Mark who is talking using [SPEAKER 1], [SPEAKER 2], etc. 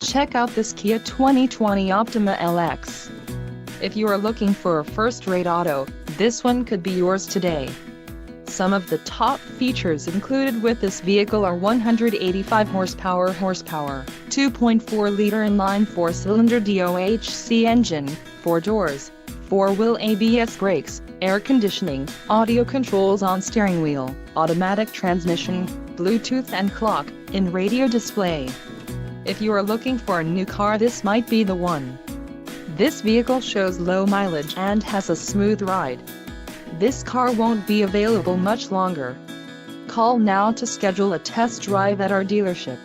[SPEAKER 1] Check out this Kia 2020 Optima LX. If you are looking for a first-rate auto, this one could be yours today. Some of the top features included with this vehicle are 185 horsepower, 2.4-liter inline four-cylinder DOHC engine, 4 doors, 4-wheel ABS brakes, air conditioning, audio controls on steering wheel, automatic transmission, Bluetooth and clock-in radio display. If you are looking for a new car, this might be the one. This vehicle shows low mileage and has a smooth ride. This car won't be available much longer. Call now to schedule a test drive at our dealership.